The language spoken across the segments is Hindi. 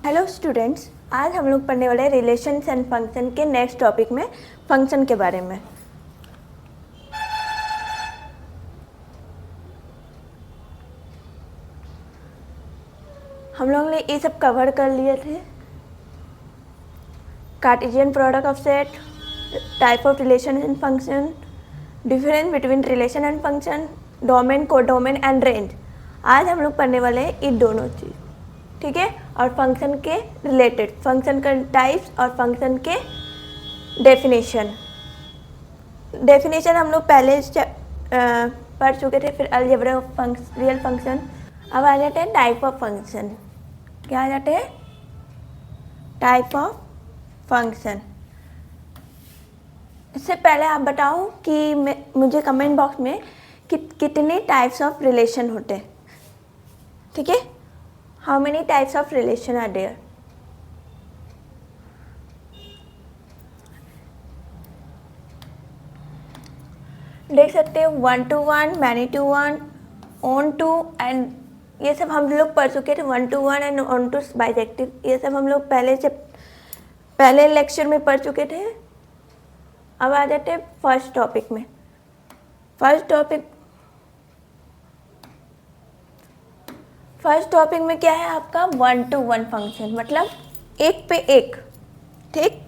हेलो स्टूडेंट्स, आज हम लोग पढ़ने वाले हैं रिलेशंस एंड फंक्शन के नेक्स्ट टॉपिक में फंक्शन के बारे में। हम लोग ने ये सब कवर कर लिए थे। Cartesian product of set, type of relation and function, difference between relation and function, domain, codomain and range. आज हम लोग पढ़ने वाले हैं ये दोनों चीज़, ठीक है। और फंक्शन के रिलेटेड, फंक्शन का टाइप्स और फंक्शन के डेफिनेशन हम लोग पहले पढ़ चुके थे। फिर अलजेब्रा ऑफ रियल फंक्शन। अब आ जाते हैं टाइप ऑफ फंक्शन। क्या आ जाते हैं? Type of function. इससे पहले आप बताओ कि मुझे कमेंट बॉक्स में कितने टाइप्स ऑफ रिलेशन होते हैं, ठीक है। How many types of relation are there? देख सकते हैं 1 to 1, many to 1, on to and ये सब हम लोग पढ़ चुके थे। 1 to 1 and on to bijective, ये सब हम लोग पहले लेक्चर में पढ़ चुके थे। अब आ जाते हैं फर्स्ट टॉपिक में। फर्स्ट टॉपिक में क्या है आपका? 1 to 1 फंक्शन, मतलब एक पे एक, ठीक।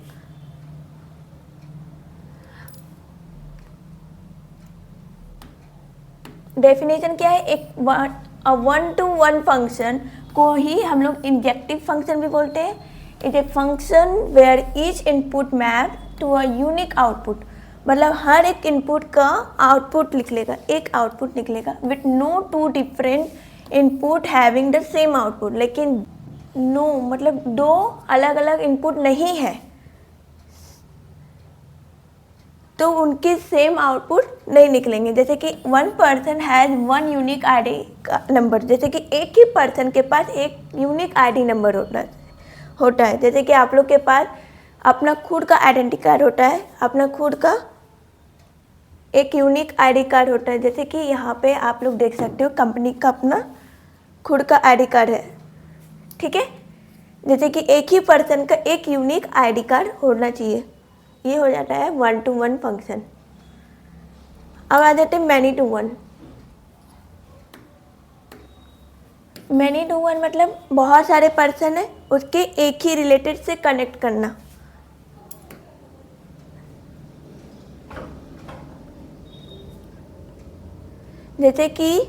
डेफिनेशन क्या है? 1 to 1 फंक्शन को ही हम लोग इंजेक्टिव फंक्शन भी बोलते हैं। It a function where each input map to a unique output, मतलब हर एक इनपुट का आउटपुट निकलेगा, एक आउटपुट निकलेगा with no two different input having the same output. लेकिन नो मतलब दो अलग अलग इनपुट नहीं है तो उनके सेम आउटपुट नहीं निकलेंगे। जैसे कि 1 person has 1 unique ID number, जैसे कि एक ही पर्सन के पास एक यूनिक आईडी नंबर होता है। जैसे कि आप लोग के पास अपना खुद का आइडेंटिटी कार्ड होता है, अपना खुद का एक यूनिक आईडी कार्ड होता है। जैसे कि यहाँ पे आप लोग देख सकते हो कंपनी का अपना खुद का आईडी कार्ड है, ठीक है। जैसे कि एक ही पर्सन का एक यूनिक आईडी कार्ड होना चाहिए। ये हो जाता है 1 to 1 फंक्शन। अब आ जाते हैं many to one. Many to one मतलब बहुत सारे पर्सन है, उसके एक ही रिलेटेड से कनेक्ट करना। जैसे कि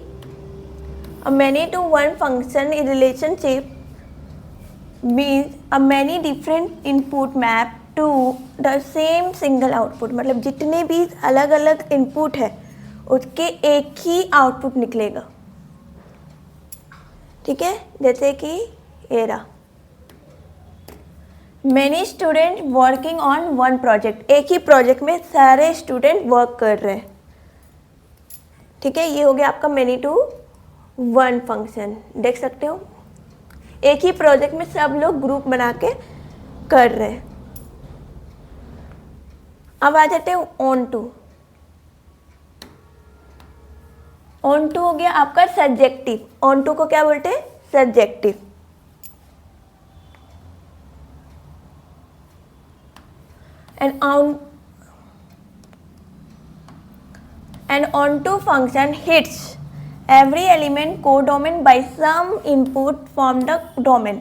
a many to one function in relationship means a many different input map to the same single output, मतलब जितने भी अलग अलग इनपुट है उसके एक ही आउटपुट निकलेगा, ठीक है। जैसे कि era many student working on one project, एक ही प्रोजेक्ट में सारे स्टूडेंट वर्क कर रहे हैं, ठीक है। ये हो गया आपका मैनी टू 1 फंक्शन। देख सकते हो एक ही प्रोजेक्ट में सब लोग ग्रुप बना के कर रहे हैं। अब आ जाते हैं ऑन टू। ऑन टू हो गया आपका सब्जेक्टिव। ऑन टू को क्या बोलते हैं? Subjective. And onto function hits every element codomain by some input from the domain।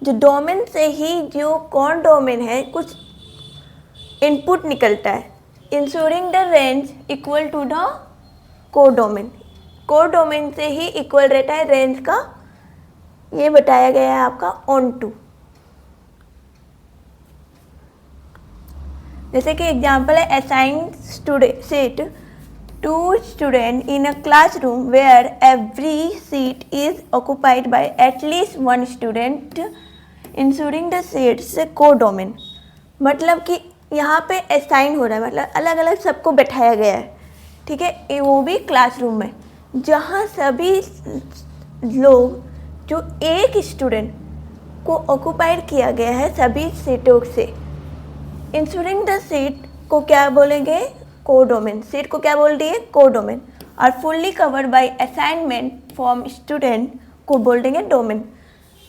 जो डोमेन से ही जो कौन डोमेन है कुछ इनपुट निकलता है, ensuring the range equal to the codomain. Codomain से ही इक्वल रहता है रेंज का। ये बताया गया है आपका ऑन टू। जैसे कि एग्जांपल है assign seat to student in a classroom where every seat is occupied by at least one student, ensuring the seats codomain। मतलब कि यहाँ पे असाइन हो रहा है, मतलब अलग अलग सबको बैठाया गया है, ठीक है। वो भी क्लासरूम में जहाँ सभी लोग जो एक स्टूडेंट को ऑक्युपाइड किया गया है सभी सीटों से। इंश्योरिंग द सीट को क्या बोलेंगे? कोडोमेन। सीट को क्या बोल दिए? कोडोमेन। और fully covered by assignment form student को बोल देंगे डोमेन।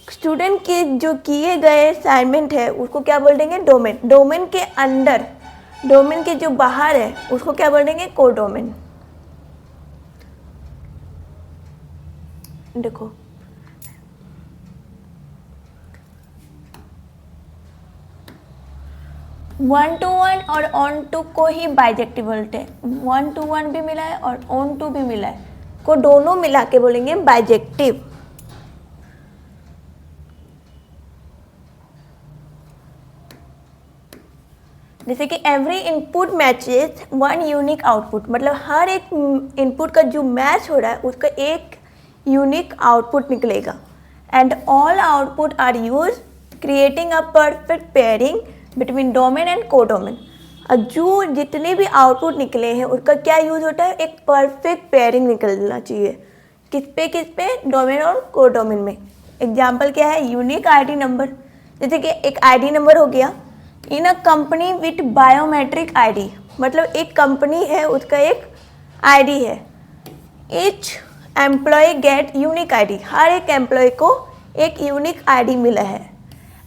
स्टूडेंट के जो किए गए असाइनमेंट है उसको क्या बोल देंगे, डोमेन। डोमेन के अंदर, डोमेन के जो बाहर है उसको क्या बोल देंगे, कोडोमेन। देखो 1 to 1 और ऑन टू को ही बाइजेक्टिव बोलते हैं। 1 to 1 भी मिला है और ऑन टू भी मिला है, को दोनों मिला के बोलेंगे बाइजेक्टिव। जैसे कि every input matches 1 unique output, मतलब हर एक इनपुट का जो मैच हो रहा है उसका एक यूनिक आउटपुट निकलेगा। And all output are use creating a perfect pairing between domain and codomain. और जो जितने भी आउटपुट निकले हैं उसका क्या यूज होता है, एक परफेक्ट पेयरिंग निकलना चाहिए। किस पे, डोमेन और कोडोमेन में। एग्जाम्पल क्या है, यूनिक आईडी नंबर। जैसे कि एक आईडी नंबर हो गया in a company with biometric ID, मतलब एक कंपनी है उसका एक आईडी है। Each employee get unique ID, हर एक एम्प्लॉय को एक यूनिक आईडी मिला है।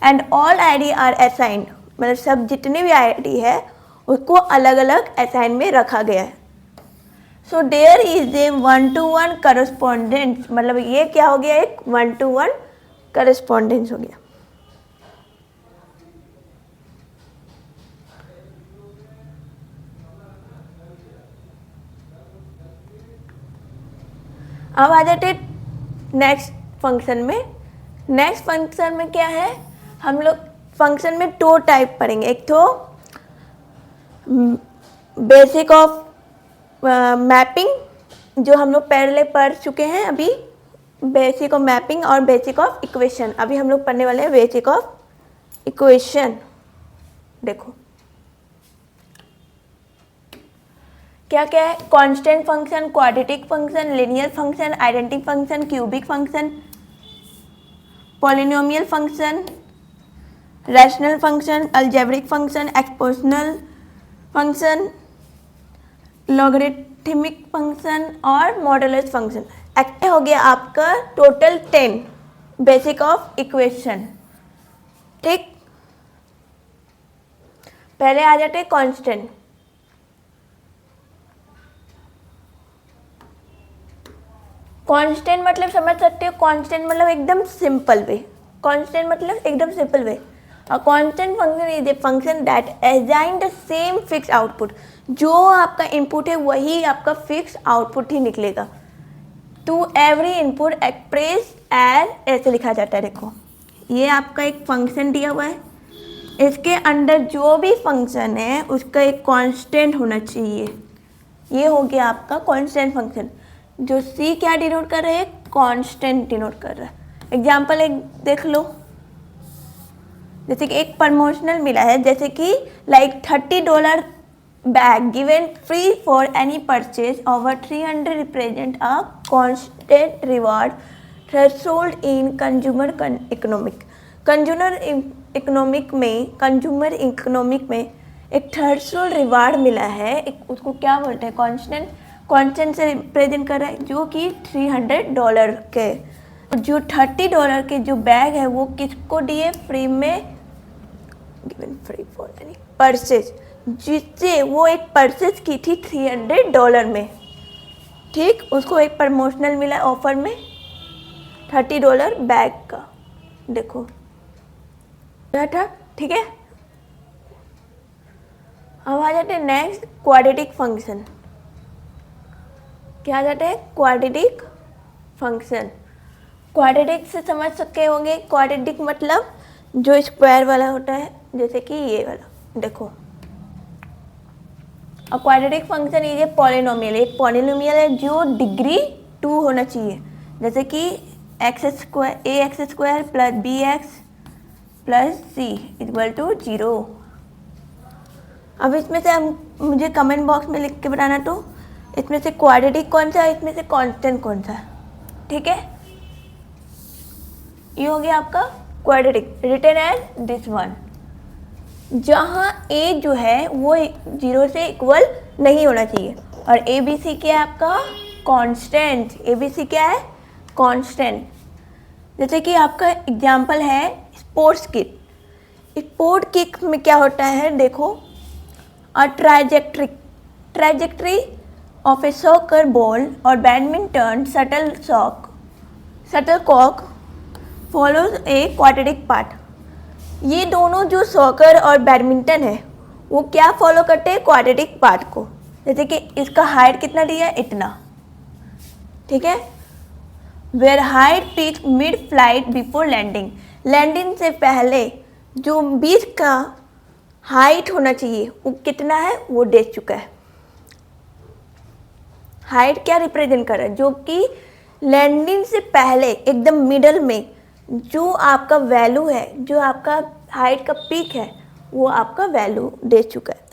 And all ID are assigned, मतलब सब जितने भी आईडी है उसको अलग अलग असाइन में रखा गया है। So there is a 1 to 1 correspondence, मतलब ये क्या हो गया, एक 1 to 1 करस्पॉन्डेंस हो गया। अब आ जाते नेक्स्ट फंक्शन में। नेक्स्ट फंक्शन में क्या है, हम लोग फंक्शन में 2 टाइप पढ़ेंगे। एक तो बेसिक ऑफ मैपिंग, जो हम लोग पहले पढ़ चुके हैं अभी, बेसिक ऑफ मैपिंग, और बेसिक ऑफ इक्वेशन। अभी हम लोग पढ़ने वाले हैं बेसिक ऑफ इक्वेशन। देखो क्या क्या है, constant function, quadratic function, linear function, identity function, cubic function, polynomial function, rational function, algebraic function, exponential function, logarithmic function और मॉडुलस फंक्शन। एक्ट हो गया आपका टोटल 10 बेसिक ऑफ इक्वेशन। ठीक, पहले आ जाते हैं कांस्टेंट। कांस्टेंट मतलब समझ सकते हो, कांस्टेंट मतलब एकदम सिंपल वे। कांस्टेंट मतलब एकदम simple way. A constant function is a function that assign the same fixed output, जो आपका इनपुट है वही आपका फिक्स आउटपुट ही निकलेगा। To every input express as, ऐसे लिखा जाता है। देखो ये आपका एक फंक्शन दिया हुआ है, इसके अंदर जो भी फंक्शन है उसका एक कांस्टेंट होना चाहिए। ये हो गया आपका कांस्टेंट फंक्शन। जो सी क्या डिनोट कर रहा है, कांस्टेंट डिनोट कर रहा है। एग्जाम्पल एक देख लो, जैसे कि एक प्रमोशनल मिला है, जैसे कि like $30 bag given free for any purchase over 300 represent a constant reward threshold in consumer economic. Consumer economic में एक थ्रेशोल्ड रिवार्ड मिला है, एक उसको क्या बोलते हैं, कांस्टेंट से रिप्रेजेंट कर रहा है, जो कि $300 के। जो $30 के जो बैग है वो किसको दिए, फ्री में, given free for any purchase, जिससे वो एक परचेज की थी $300 में। ठीक, उसको एक प्रमोशनल मिला ऑफर में $30 बैग का। देखो क्या था, ठीक है। अब आ जाते हैं नेक्स्ट क्वाड्रेटिक फंक्शन। क्या आ जाता है, क्वाड्रेटिक फंक्शन। क्वाड्रेटिक से समझ सकते होंगे, क्वाड्रेटिक मतलब जो स्क्वायर वाला होता है, जैसे कि ये वाला। देखो अब क्वाड्रेटिक फंक्शन ये पॉलिनोमियल, एक पॉलिनोमियल है जो डिग्री 2 होना चाहिए। जैसे कि ax² plus bx plus c equal to 0। अब इसमें से हम मुझे कमेंट बॉक्स में लिख के बताना, तो इसमें से क्वाड्रेटिक कौन सा है, इसमें से कांस्टेंट कौन सा है। ठीक है, ये हो गया आपका quadratic, written as this one, जहाँ a जो है वो 0 से इक्वल नहीं होना चाहिए। और ABC क्या है आपका, कांस्टेंट। ABC क्या है, कांस्टेंट। जैसे कि आपका एग्जाम्पल है स्पोर्ट्स किट। स्पोर्ट किक में क्या होता है, देखो, अ ट्राइजेक्ट्री ऑफ ए सॉकर बॉल और badminton shuttlecock follows a quadratic path. ये दोनों जो सॉकर और बैडमिंटन है वो क्या फॉलो करते हैं, क्वाड्रेटिक पाथ को। जैसे कि इसका हाइट कितना दिया है, इतना, ठीक है। Where height peak mid flight before landing, landing से पहले जो बीच का हाइट होना चाहिए वो कितना है, वो दे चुका है। हाइट क्या रिप्रेजेंट कर रहा है, जो कि लैंडिंग से पहले एकदम मिडल में जो आपका वैल्यू है, जो आपका हाइट का पीक है, वो आपका वैल्यू दे चुका है।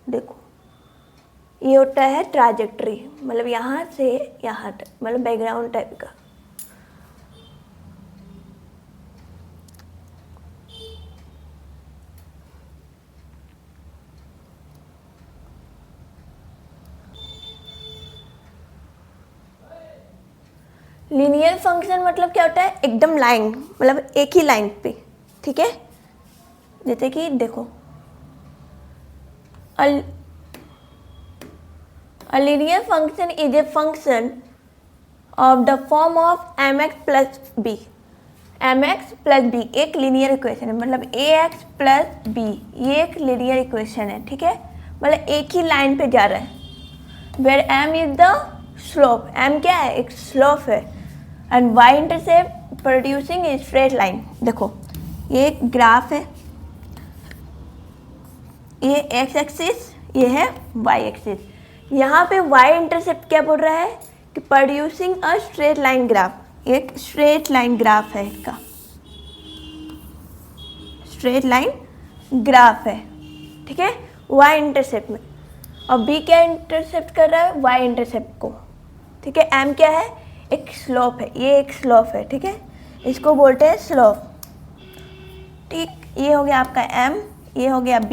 देखो, ये होता है ट्राजेक्ट्री, मतलब यहाँ से यहाँ तक, मतलब बैकग्राउंड टाइप का। लीनियर फंक्शन मतलब क्या होता है, एकदम लाइन, मतलब एक ही लाइन पे, ठीक है। जैसे कि देखो, a linear function is a function of the form of mx plus b। mx plus b एक लीनियर इक्वेशन है, मतलब ax plus b ये एक लीनियर इक्वेशन है, ठीक है। मतलब एक ही लाइन पे जा रहा है। where m is the slope, m क्या है, एक स्लोप है, and y intercept producing a straight line. देखो, ये एक ग्राफ है, ये x एक्सिस, ये है y एक्सिस। यहाँ पे y इंटरसेप्ट क्या बोल रहा है कि producing a straight line graph, एक स्ट्रेट लाइन ग्राफ है, इसका स्ट्रेट लाइन ग्राफ है, ठीक है, y इंटरसेप्ट में। और b क्या इंटरसेप्ट कर रहा है, y इंटरसेप्ट को, ठीक है। m क्या है, एक स्लोप है, ये एक स्लोप है, ठीक है, इसको बोलते हैं स्लोप, ठीक। ये हो गया आपका m, ये हो गया b,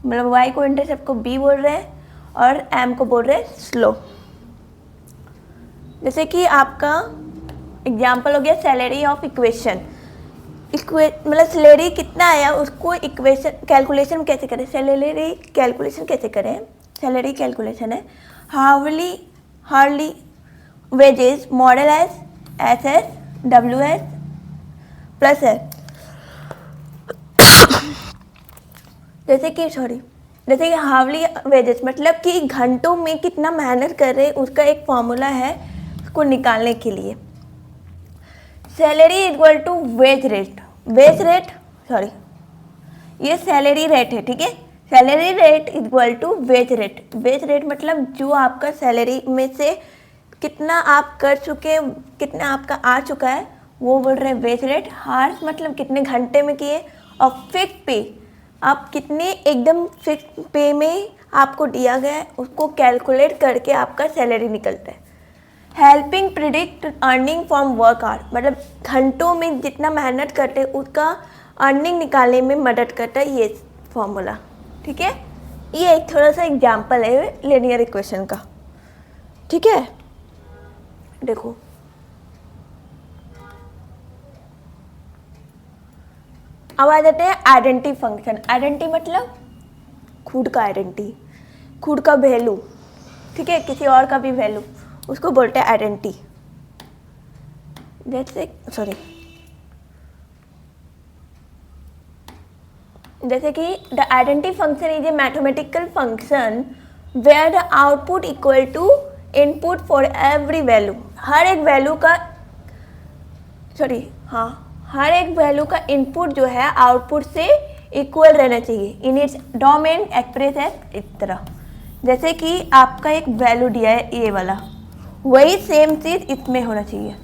मतलब y को इंटरसेप्ट को b बोल रहे हैं और m को बोल रहे हैं स्लोप। जैसे कि आपका एग्जाम्पल हो गया सैलरी ऑफ इक्वेशन। मतलब सैलरी कितना आया उसको इक्वेशन कैलकुलेशन कैसे करें, सैलरी कैलकुलेशन कैसे करें। सैलरी कैलकुलेशन है Harley wages model S W S plus है। जैसे कि हार्ली वेजेस मतलब कि घंटों में कितना मेहनत कर रहे हैं, उसका एक फॉर्मूला है उसको निकालने के लिए। Salary equal to wage rate, ये सैलरी रेट है, ठीक है। Salary rate equal to wage rate. Wage rate मतलब जो आपका सैलरी में से कितना आप कर चुके, कितना आपका आ चुका है, वो बोल रहे हैं वेज रेट। हार्स मतलब कितने घंटे में किए, और फिक्स पे आप कितने एकदम फिक्स पे में आपको दिया गया है उसको कैलकुलेट करके आपका सैलरी निकलता है। Helping predict earning from work hour मतलब घंटों में जितना मेहनत करते हैं उसका अर्निंग निकालने में मदद करता है ये फॉर्मूला, ठीक है। ये एक थोड़ा सा एग्जाम्पल है लीनियर इक्वेशन का, ठीक है। देखो, अब आ जाते हैं आइडेंटिटी फंक्शन। आइडेंटिटी मतलब खुद का आइडेंटिटी, खुद का वैल्यू, ठीक है, किसी और का भी वैल्यू, उसको बोलते हैं आइडेंटिटी। जैसे कि the identity function is a mathematical function where the output equal to input for every value. हर एक वैल्यू का इनपुट जो है आउटपुट से इक्वल रहना चाहिए in its domain express as इस तरह। जैसे कि आपका एक वैल्यू दिया है ये वाला, वही सेम चीज़ इसमें होना चाहिए,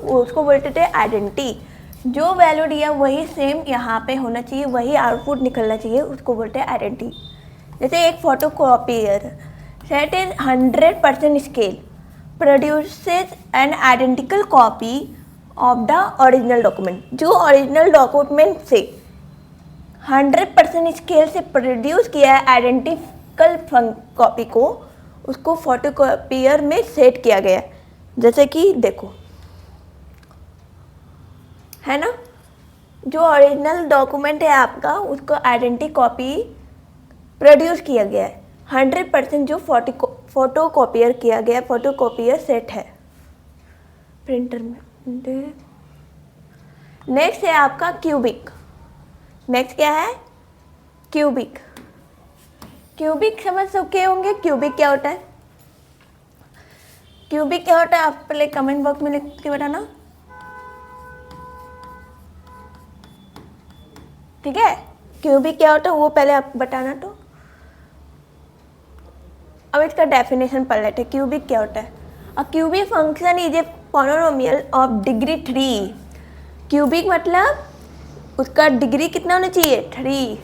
उसको बोलते थे आइडेंटिटी। जो वैल्यू दिया वही सेम यहाँ पे होना चाहिए, वही आउटपुट निकलना चाहिए, उसको बोलते हैं आइडेंटिटी। जैसे एक photocopier set is 100% scale produces N identical copy of the original document. जो ओरिजिनल डॉक्यूमेंट से 100% स्केल से प्रोड्यूस किया है आइडेंटिकल कॉपी को, उसको फोटोकॉपियर में सेट किया गया। जैसे कि देखो, है ना। जो ओरिजिनल डॉक्यूमेंट है आपका उसको आइडेंटिटी कॉपी प्रोड्यूस किया गया है, 100% जो फोटो कॉपियर किया गया, फोटो कॉपियर सेट है प्रिंटर में। नेक्स्ट है आपका क्यूबिक। नेक्स्ट क्या है? क्यूबिक। क्यूबिक समझ सकते होंगे क्यूबिक क्या होता है। क्यूबिक क्या होता है आप पहले कमेंट बॉक्स में लिख के बताना, ठीक है। क्यूबिक क्या होता है वो पहले आप बताना। तो अब इसका डेफिनेशन पढ़ लेते हैं। क्यूबिक क्या होता है? A cubic function is a polynomial of degree 3। Cubic मतलब उसका डिग्री कितना होना चाहिए? 3।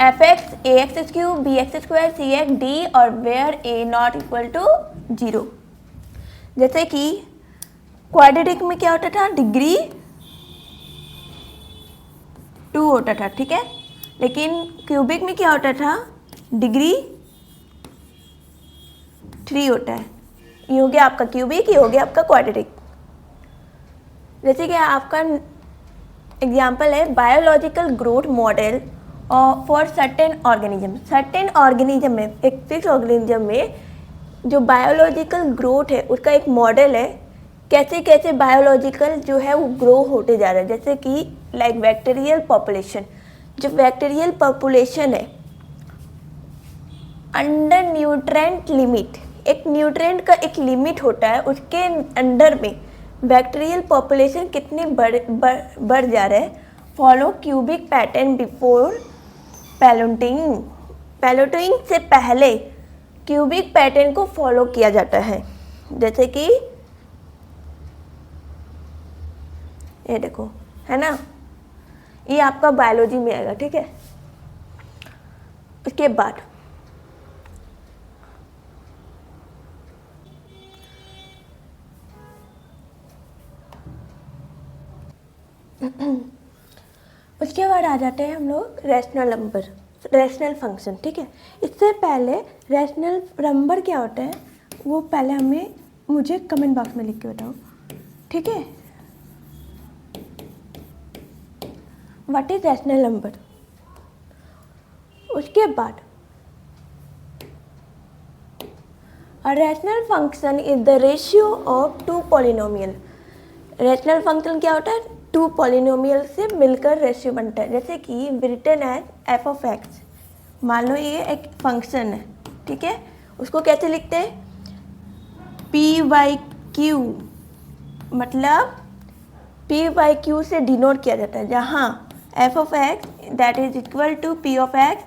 F X A X cube B X square C X D और where A not equal to 0। जैसे कि क्वाड्रेटिक में क्या होता था? डिग्री 2 होता था, ठीक है। लेकिन क्यूबिक में क्या होता था? डिग्री 3 होता है। ये हो गया आपका क्यूबिक, ये हो गया आपका क्वाड्रेटिक। जैसे कि आपका एग्जाम्पल है biological growth model for certain organism. Certain organism में, एक फिक्स ऑर्गेनिज्म में जो बायोलॉजिकल ग्रोथ है उसका एक मॉडल है, कैसे कैसे बायोलॉजिकल जो है वो ग्रो होते जा रहा है। जैसे कि लाइक बैक्टीरियल पॉपुलेशन, जो बैक्टीरियल पॉपुलेशन है अंडर न्यूट्रेंट लिमिट, एक न्यूट्रेंट का एक लिमिट होता है, उसके अंडर में बैक्टीरियल पॉपुलेशन कितनी बढ़ जा रहा है। Follow cubic pattern before plotting. Plotting से पहले क्यूबिक पैटर्न को फॉलो किया जाता है। जैसे कि ये देखो, है ना, ये आपका बायोलॉजी में आएगा, ठीक है। उसके बाद उसके बाद आ जाते हैं हम लोग रैशनल नंबर, रैशनल फंक्शन, ठीक है। इससे पहले रैशनल नंबर क्या होता है वो पहले मुझे कमेंट बॉक्स में लिख के बताओ, ठीक है। What is rational number? उसके बाद a rational function is the ratio of 2 polynomial. Rational function क्या होता है? 2 पॉलिनोमियल से मिलकर रेशियो बनता है। जैसे कि written as F of X, मान लो ये एक फंक्शन है, ठीक है। उसको कैसे लिखते हैं? पी बाई क्यू, मतलब पी बाई क्यू से डिनोट किया जाता है, जहाँ F of x that is equal to P of x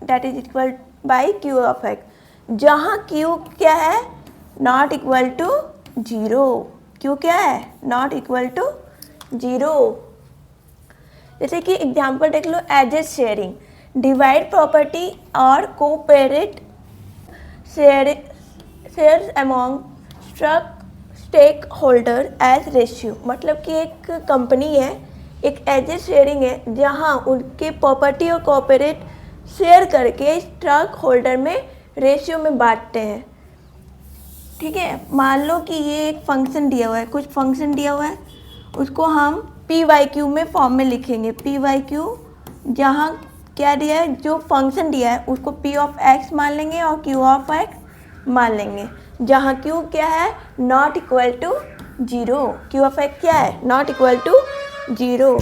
that is equal by Q of X, जहाँ क्यू क्या है? Not equal to 0। क्यू क्या है? Not equal to 0। जैसे कि एग्जाम्पल देख लो, एजेज शेयरिंग, डिवाइड प्रॉपर्टी और cooperate shares among stakeholder as ratio. मतलब कि एक कंपनी है, एक एजेज शेयरिंग है, जहां उनके प्रॉपर्टी और कोऑपरेट शेयर करके स्टॉक होल्डर में रेशियो में बांटते हैं, ठीक है। मान लो कि ये एक फंक्शन दिया हुआ है, कुछ फंक्शन दिया हुआ है, उसको हम पी वाई क्यू में फॉर्म में लिखेंगे। पी वाई क्यू जहाँ क्या दिया है, जो फंक्शन दिया है उसको पी ऑफ एक्स मान लेंगे और क्यू ऑफ एक्स मान लेंगे, जहाँ क्यू क्या है? Not equal to 0। Q of X क्या है? Not equal to 0।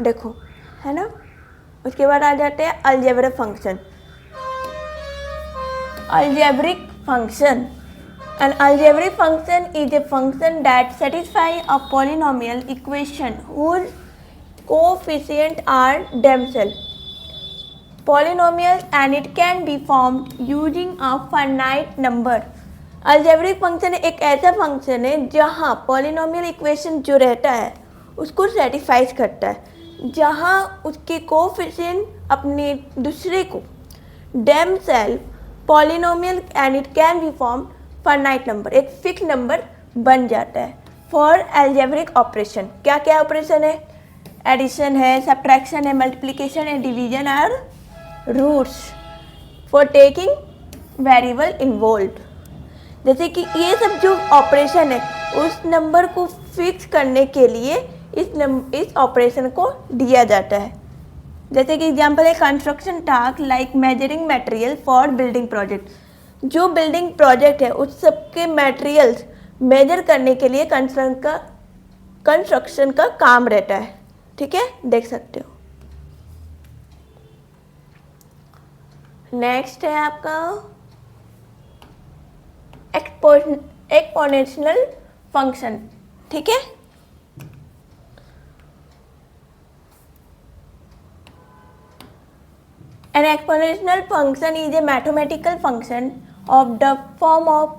देखो, है ना। उसके बाद आ जाते हैं algebraic function. Algebraic function. An algebraic function is a function that satisfies a polynomial equation whose coefficients are themselves polynomials and it can be formed using a finite number. Algebraic function एक ऐसा फंक्शन है जहाँ polynomial equation जो रहता है उसको सेटिस्फाइज करता है, जहाँ उसके कोएफिशिएंट अपने दूसरे को themselves polynomial and it can be form finite number, एक फिक्स नंबर बन जाता है। फॉर अलजेब्रिक ऑपरेशन, क्या क्या ऑपरेशन है? एडिशन है, सब्ट्रैक्शन है, मल्टीप्लिकेशन है, डिवीजन और roots for taking variable involve. जैसे कि ये सब जो ऑपरेशन है उस नंबर को फिक्स करने के लिए इस ऑपरेशन को दिया जाता है। जैसे कि एग्जांपल है construction task like measuring material for building project. जो बिल्डिंग प्रोजेक्ट है उस सब के मटेरियल्स मेजर करने के लिए कंस्ट्रक्शन का काम रहता है। ठीक है, देख सकते हो। नेक्स्ट है आपका एक्सपोनेंशियल फंक्शन। ठीक है, an exponential function is a mathematical function of the form of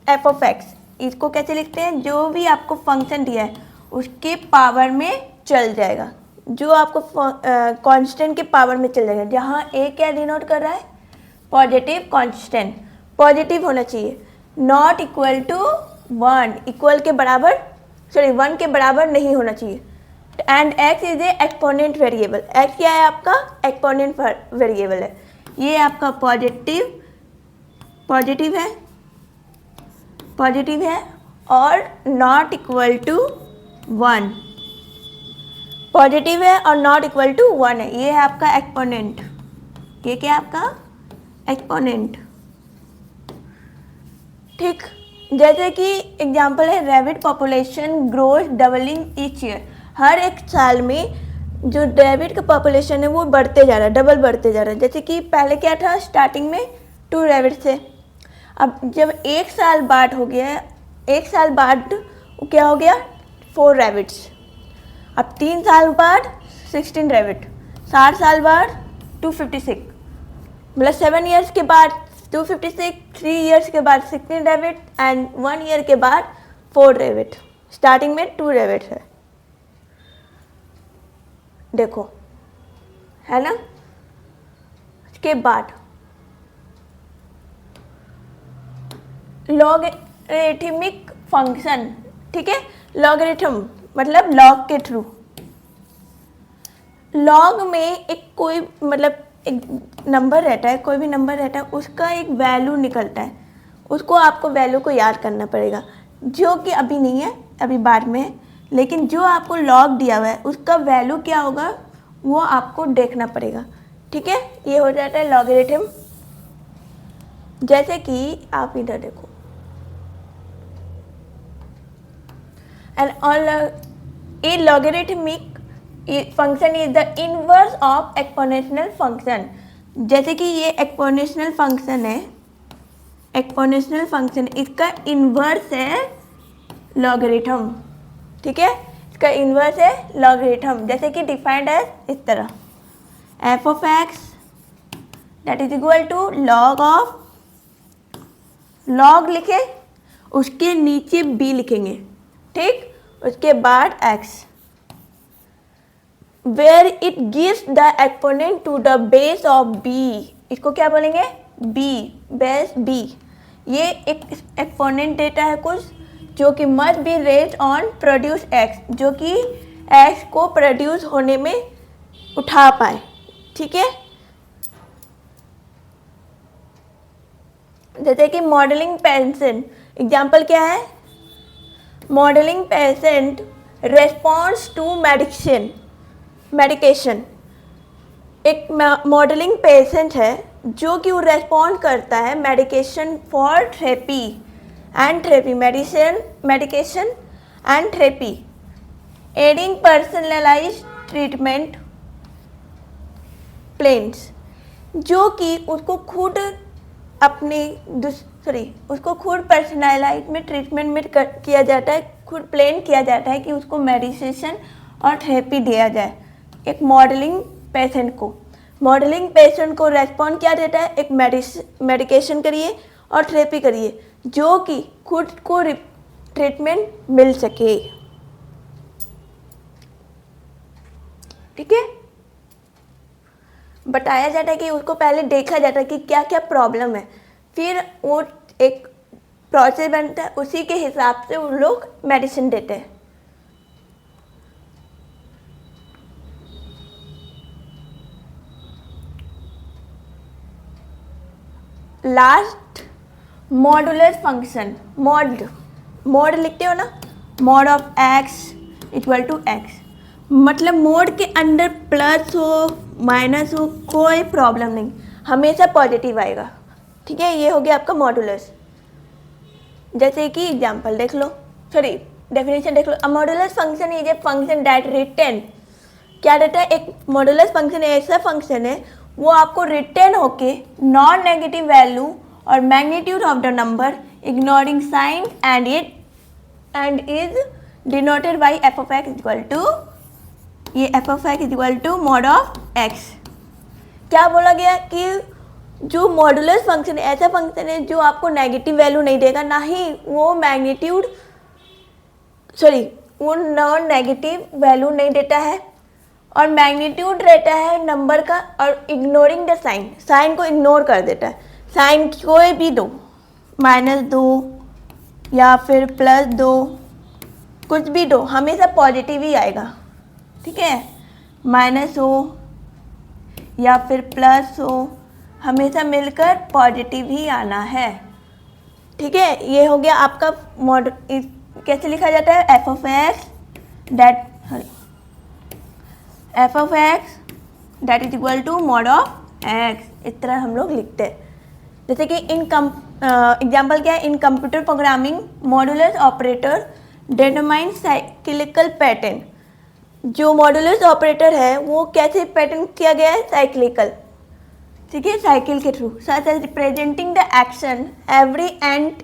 f of x। इसको कैसे लिखते हैं? जो भी आपको फंक्शन दिया है उसके पावर में चल जाएगा, जो आपको कांस्टेंट के पावर में चल जाएगा। जहाँ a क्या डिनोट कर रहा है? पॉजिटिव कांस्टेंट, पॉजिटिव होना चाहिए, नॉट इक्वल टू 1, इक्वल के बराबर, सॉरी 1 के बराबर नहीं होना चाहिए। And x is a exponent variable. x क्या है आपका? एक्सपोनेंट वेरिएबल है। ये आपका पॉजिटिव है और नॉट इक्वल टू 1, पॉजिटिव है और नॉट इक्वल टू 1 है। ये है आपका एक्सपोनेंट। ये क्या है आपका? एक्सपोनेंट। ठीक, जैसे कि एग्जांपल है rabbit population grows doubling each year. हर एक साल में जो रैबिट का पॉपुलेशन है वो बढ़ते जा रहा है, डबल बढ़ते जा रहा है। जैसे कि पहले क्या था, स्टार्टिंग में 2 रैबिट थे, अब जब 1 साल बाद हो गया, 1 साल बाद क्या हो गया? 4 रैबिट्स। अब 3 साल बाद 16 रैबिट, 7 साल बाद 256, मतलब 7 ईयर्स के बाद 256, 3 ईयर्स के बाद 16 रैबिट एंड 1 ईयर के बाद 4 रैबिट। स्टार्टिंग में 2 रैबिट है, देखो, है ना। उसके बाद लॉगरिथमिक फंक्शन। ठीक है, लॉगरिथम मतलब लॉग के थ्रू। लॉग में एक कोई मतलब एक नंबर रहता है, कोई भी नंबर रहता है, उसका एक वैल्यू निकलता है, उसको आपको वैल्यू को याद करना पड़ेगा, जो कि अभी नहीं है, अभी बाद में है। लेकिन जो आपको लॉग दिया हुआ है उसका वैल्यू क्या होगा वो आपको देखना पड़ेगा। ठीक है, ये हो जाता है लॉगरिथम। जैसे कि आप इधर देखो, a logarithmic function is the inverse of exponential function. जैसे कि ये एक्सपोनेंशियल फंक्शन है, एक्सपोनेंशियल फंक्शन, इसका इनवर्स है लॉगरिथम। ठीक है, इसका इन्वर्स है लॉगरिथम। जैसे कि डिफाइंड है इस तरह, f of x that is equal to log of, log लिखे, उसके नीचे b लिखेंगे। ठीक, उसके बाद x, where it gives the exponent to the base of b। इसको क्या बोलेंगे? b, base b। ये एक एक्सपोनेंट देता है कुछ, जो कि must be raised on produce x, जो कि x को प्रोड्यूस होने में उठा पाए। ठीक है, जैसे कि मॉडलिंग पेशेंट, एग्जाम्पल क्या है? Modelling patient response to medication. एक मॉडलिंग पेशेंट है जो कि वो रेस्पॉन्ड करता है medication for therapy and therapy, medication and therapy, aiding personalised treatment plans, जो कि उसको खुद उसको खुद पर्सनलाइज में ट्रीटमेंट में किया जाता है, खुद प्लान किया जाता है कि उसको मेडिकेशन और थेरेपी दिया जाए। एक मॉडलिंग पेशेंट को रेस्पॉन्ड किया जाता है, एक मेडिकेशन करिए और थेरेपी करिए, जो कि खुद को ट्रीटमेंट मिल सके। ठीक है, बताया जाता है कि उसको पहले देखा जाता है कि क्या क्या प्रॉब्लम है, फिर वो एक प्रोसेस बनता है, उसी के हिसाब से वो लोग मेडिसिन देते हैं। लास्ट मॉडुलर फंक्शन, मॉड लिखते हो ना, mod of x equal to X, मतलब मोड के अंदर प्लस हो माइनस हो कोई प्रॉब्लम नहीं, हमेशा पॉजिटिव आएगा। ठीक है, ये हो गया आपका मॉडुलस। जैसे कि एग्जांपल देख लो, सॉरी डेफिनेशन देख लो। A modulus function is a function that return, क्या रहता है, एक मॉडुलस फंक्शन ऐसा फंक्शन है वो आपको रिटर्न होके नॉन नेगेटिव वैल्यू और magnitude of the number ignoring sign and is denoted by F of x equal to, ये F of x equal to mod of X. क्या बोला गया कि जो मॉडुलस फंक्शन है ऐसा फंक्शन है जो आपको नेगेटिव वैल्यू नहीं देगा, ना ही वो मैग्नीट्यूड वो नॉन नेगेटिव वैल्यू नहीं देता है, और मैग्नीट्यूड रहता है नंबर का, और इग्नोरिंग द साइन, साइन को इग्नोर कर देता है। साइन कोई भी दो, -2 या फिर +2, कुछ भी दो, हमेशा पॉजिटिव ही आएगा। ठीक है, माइनस हो या फिर प्लस हो, हमेशा मिलकर पॉजिटिव ही आना है। ठीक है, ये हो गया आपका मॉडल। कैसे लिखा जाता है, F of x that is equal to mod of X, इस तरह हम लोग लिखते हैं। जैसे कि एग्जाम्पल क्या है, इन computer programming modulus operator determine cyclical pattern. जो मॉडुलस ऑपरेटर है वो कैसे पैटर्न किया गया है, साइक्लिकल। ठीक है, साइकिल के through, such as representing the action every and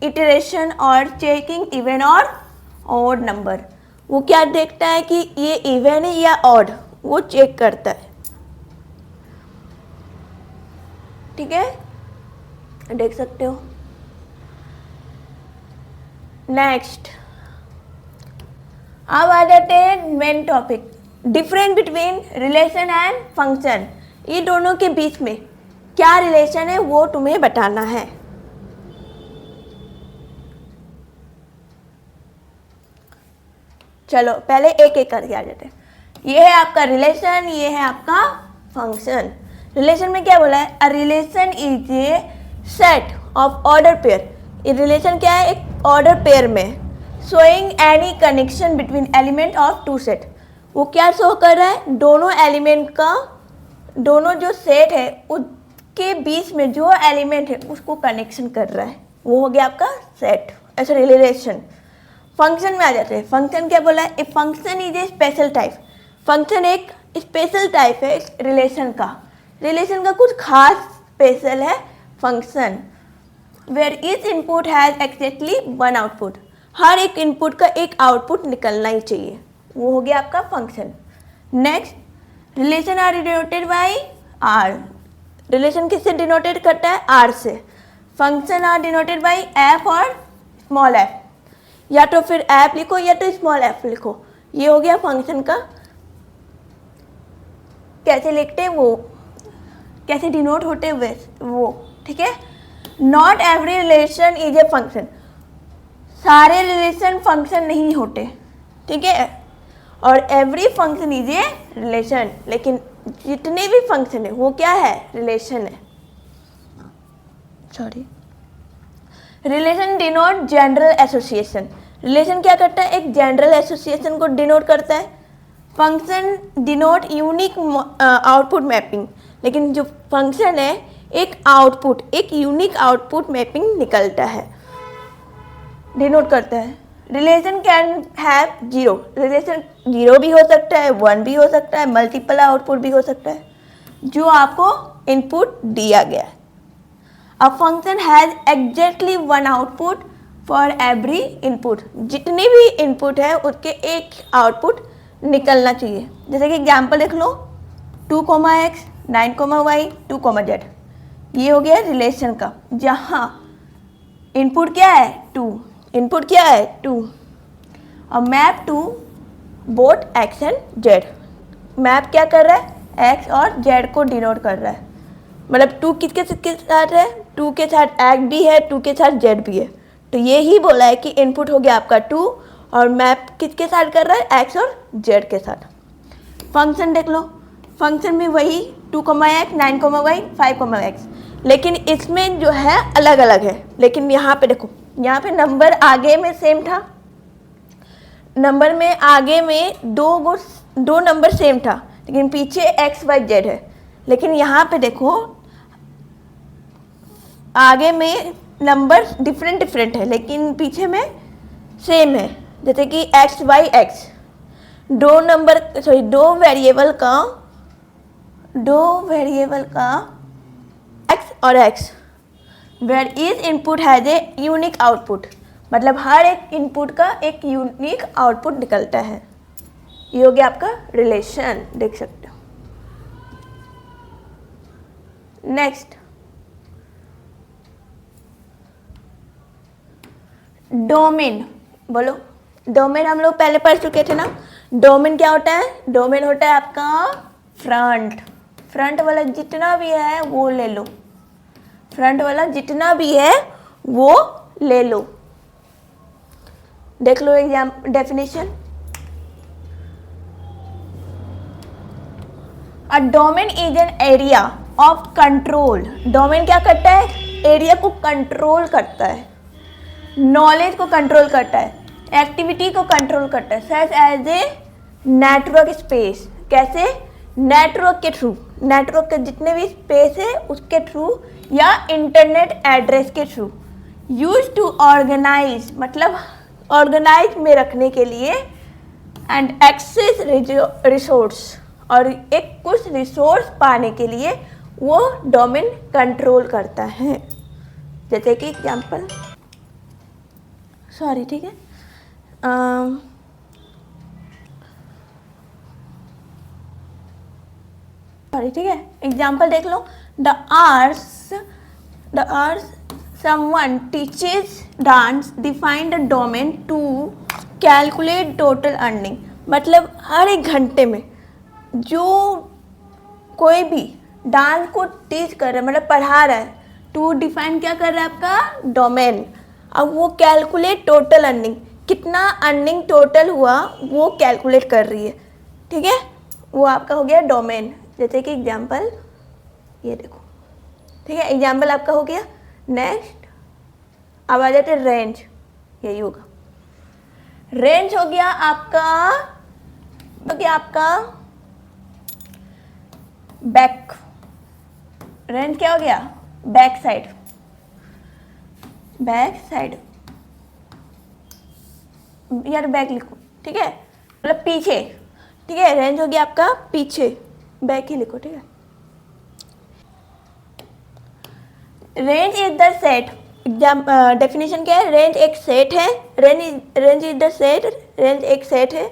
iteration और चेकिंग इवन और ऑड नंबर। वो क्या देखता है कि ये इवन है या ऑड, वो चेक करता है। ठीक है, देख सकते हो। नेक्स्ट अब आ जाते हैं main topic, difference between relation and function. ये दोनों के बीच में क्या रिलेशन है वो तुम्हें बताना है। चलो पहले एक एक करके आ जाते हैं। ये है आपका रिलेशन, ये है आपका फंक्शन। रिलेशन में क्या बोला है, a relation is a set of order pair. ये रिलेशन क्या है, एक ऑर्डर पेयर में showing any connection between element of two set. वो क्या शो कर रहा है, दोनों एलिमेंट का, दोनों जो सेट है उसके बीच में जो एलिमेंट है उसको कनेक्शन कर रहा है, वो हो गया आपका सेट, ऐसा रिलेशन। फंक्शन में आ जाते हैं। फंक्शन क्या बोला है, a function is a special type. Function एक स्पेशल टाइप है रिलेशन का। रिलेशन का कुछ खास स्पेशल है function, where each input has exactly one output. हर एक इनपुट का एक आउटपुट निकलना ही चाहिए, वो हो गया आपका function. Next, relation are denoted by R. Relation किससे डिनोटेड करता है, आर से। Function are denoted by F और स्मॉल एफ, या तो फिर एफ लिखो या तो स्मॉल एफ लिखो। ये हो गया फंक्शन का। कैसे लिखते हैं वो, कैसे डिनोट होते हुए वो, ठीक है। Not every relation is a function. सारे रिलेशन फंक्शन नहीं होते, ठीक है। और every function is a relation, लेकिन जितने भी फंक्शन है वो क्या है, रिलेशन है। Sorry, relation denote general association. Relation क्या करता है, एक जनरल एसोसिएशन को डिनोट करता है। Function denote unique output mapping, लेकिन जो फंक्शन है एक आउटपुट, एक यूनिक आउटपुट मैपिंग निकलता है, डिनोट करता है। Relation can have zero. Relation zero भी हो सकता है, 1 भी हो सकता है, मल्टीपल आउटपुट भी हो सकता है, जो आपको इनपुट दिया गया है। A function has exactly one output for every input. जितने भी इनपुट है उसके एक आउटपुट निकलना चाहिए। जैसे कि एग्जाम्पल देख लो, 2,x, 9,y, 2,z। ये हो गया रिलेशन का, जहाँ इनपुट क्या है 2, इनपुट क्या है 2, और map to both x and z। Map क्या कर रहा है, x और z को डिनोट कर रहा है। मतलब 2 किसके साथ है, 2 के साथ x भी है, 2 के साथ z भी है। तो ये ही बोला है कि इनपुट हो गया आपका 2 और मैप किसके साथ कर रहा है, x और z के साथ। फंक्शन देख लो, फंक्शन में वही 2,x, 9,y, 5,x, लेकिन इसमें जो है अलग अलग है। लेकिन यहाँ पे देखो यहाँ पे नंबर आगे में सेम था, नंबर में आगे में दो नंबर सेम था, लेकिन पीछे एक्स वाई जेड है। लेकिन यहाँ पे देखो आगे में नंबर डिफरेंट है, लेकिन पीछे में सेम है। जैसे कि एक्स वाई एक्स, दो वेरिएबल का एक्स और X, where each input has a unique output, मतलब हर एक इनपुट का एक यूनिक आउटपुट निकलता है। ये हो गया आपका रिलेशन, देख सकते हो। नेक्स्ट डोमेन, बोलो डोमेन हम लोग पहले पढ़ चुके थे ना। डोमेन क्या होता है? डोमेन होता है आपका फ्रंट वाला जितना भी है वो ले लो, फ्रंट वाला जितना भी है वो ले लो। देख लो exam definition. A domain is an area of control. Domain क्या करता है? एरिया को कंट्रोल करता है, नॉलेज को कंट्रोल करता है, एक्टिविटी को कंट्रोल करता है, such as a network space. कैसे? नेटवर्क के थ्रू, नेटवर्क के जितने भी स्पेस है उसके थ्रू, या इंटरनेट एड्रेस के थ्रू। यूज टू ऑर्गेनाइज, मतलब ऑर्गेनाइज में रखने के लिए, एंड एक्सेस रिसोर्स, और एक कुछ रिसोर्स पाने के लिए वो डोमेन कंट्रोल करता है। जैसे कि एग्जाम्पल, सॉरी ठीक है, सॉरी ठीक है, एग्जाम्पल देख लो। The hours someone teaches dance define the domain to calculate total earning. मतलब हर एक घंटे में जो कोई भी डांस को टीच कर रहा है, मतलब पढ़ा रहा है, टू डिफाइन क्या कर रहा है? आपका डोमेन। अब वो कैलकुलेट टोटल अर्निंग, कितना अर्निंग टोटल हुआ वो कैलकुलेट कर रही है, ठीक है, वो आपका हो गया डोमेन। जैसे कि एग्जाम्पल ये देखो, ठीक है, एग्जाम्पल आपका हो गया। नेक्स्ट अब आ जाते रेंज, यही होगा। रेंज हो गया आपका बैक। रेंज क्या हो गया? बैक साइड, यार बैक लिखो, ठीक है, मतलब पीछे, ठीक है। रेंज हो गया आपका पीछे, बैक ही लिखो, ठीक है। Range is the set, definition क्या है? रेंज एक सेट है, range is the set, range एक सेट है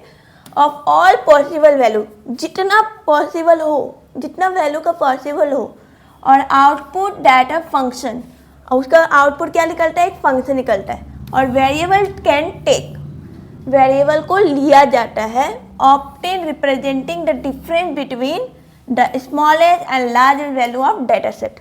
ऑफ ऑल पॉसिबल वैल्यू, जितना पॉसिबल हो, जितना वैल्यू का पॉसिबल हो, और आउटपुट डाटा फंक्शन, और उसका आउटपुट क्या निकलता है? एक फंक्शन निकलता है। और वेरिएबल कैन टेक, वेरिएबल को लिया जाता है, often representing the difference between the smallest and largest value of data set.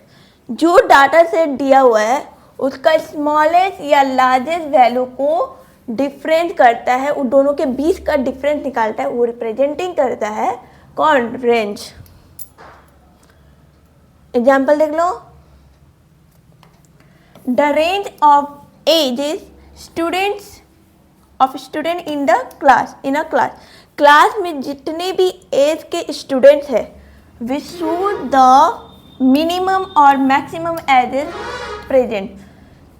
जो डाटा सेट दिया हुआ है उसका स्मॉलेस्ट या लार्जेस्ट वैल्यू को डिफरेंस करता है, उन दोनों के बीच का डिफरेंस निकालता है, वो रिप्रेजेंटिंग करता है कौन? रेंज। एग्जाम्पल देख लो। The range of ages student in the class, in a class में जितने भी एज के स्टूडेंट्स हैं, वी शो द मिनिमम और मैक्सिमम एजेस प्रेजेंट।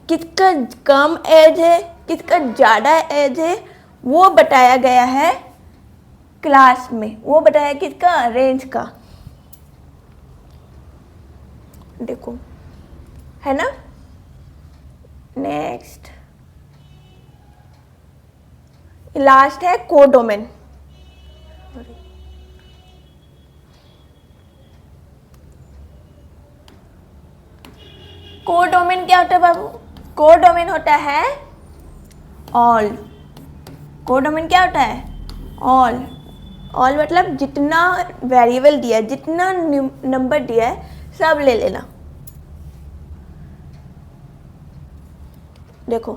किसका कम एज है, किसका ज़्यादा एज है, वो बताया गया है क्लास में, वो बताया किसका? रेंज का। देखो है ना। नेक्स्ट लास्ट है कोडोमेन। कोडोमेन क्या होता है बाबू? कोडोमेन होता है ऑल। कोडोमेन क्या होता है? ऑल। ऑल मतलब जितना वेरिएबल दिया है, जितना नंबर दिया है, सब ले लेना। देखो,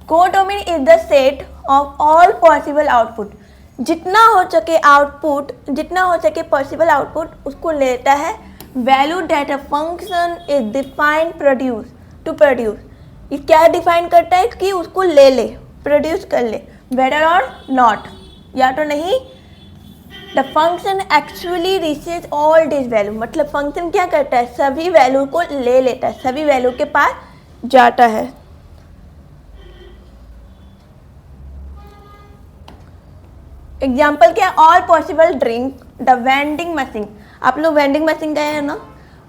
codomain is the set of all possible output. जितना हो सके आउटपुट, जितना हो सके पॉसिबल आउटपुट उसको लेता है। Value data function is defined to produce. ये क्या डिफाइन करता है कि उसको ले ले, प्रोड्यूस कर ले, वेदर और नॉट, या तो नहीं। The function actually reaches all this value, मतलब फंक्शन क्या करता है, सभी वैल्यू को ले लेता है, सभी वैल्यू के पास जाता है। एग्जाम्पल क्या, all possible drink, the vending machine. आप लोग वेंडिंग मशीन गए हैं ना,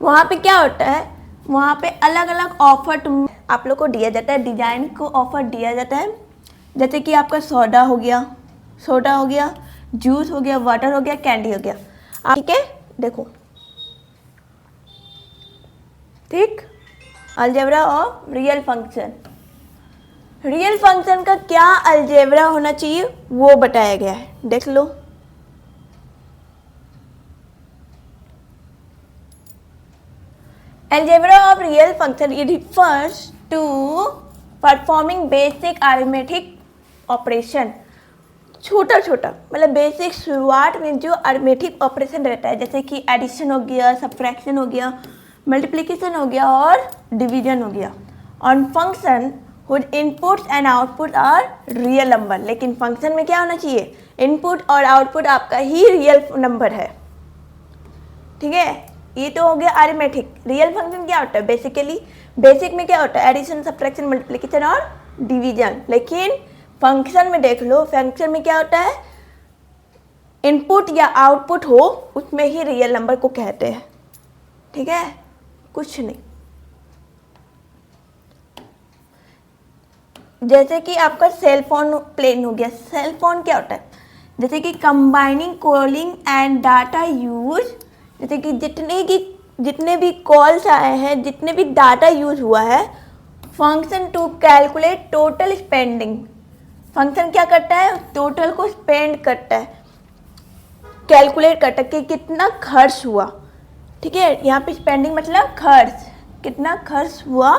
वहाँ पे क्या होता है, वहाँ पे अलग अलग ऑफर आप लोग को दिया जाता है, डिजाइन को ऑफर दिया जाता है। जैसे कि आपका सोडा हो गया, जूस हो गया, वाटर हो गया, कैंडी हो गया, ठीक है। देखो, ठीक, algebra of real function. Real function का क्या अलजेब्रा होना चाहिए वो बताया गया है, देख लो। Algebra of real function, it refers to performing basic arithmetic operation। छोटा छोटा मतलब बेसिक शुरुआत में जो अरिथमेटिक ऑपरेशन रहता है, जैसे कि एडिशन हो गया, सब्ट्रैक्शन हो गया, मल्टीप्लिकेशन हो गया और डिवीजन हो गया। On function whose inputs and output are real number, लेकिन फंक्शन में क्या होना चाहिए, इनपुट और आउटपुट आपका ही रियल नंबर है, ठीक है। ये तो हो गया अरिथमेटिक। रियल फंक्शन क्या होता है, बेसिकली बेसिक में क्या होता है, एडिशन, सब्ट्रैक्शन, मल्टीप्लिकेशन और डिवीजन। लेकिन फंक्शन में देख लो, फंक्शन में क्या होता है, इनपुट या आउटपुट हो, उसमें ही रियल नंबर को कहते हैं, ठीक है, कुछ नहीं। जैसे कि आपका सेल फोन प्लेन हो गया। सेल फोन क्या होता है, जैसे कि combining calling and data use, जैसे कि जितने भी कॉल्स आए हैं, जितने भी डाटा यूज हुआ है, function to calculate total spending. Function क्या करता है, टोटल को स्पेंड करता है, कैलकुलेट करता है कि कितना खर्च हुआ, ठीक है। यहाँ पे स्पेंडिंग मतलब खर्च, कितना खर्च हुआ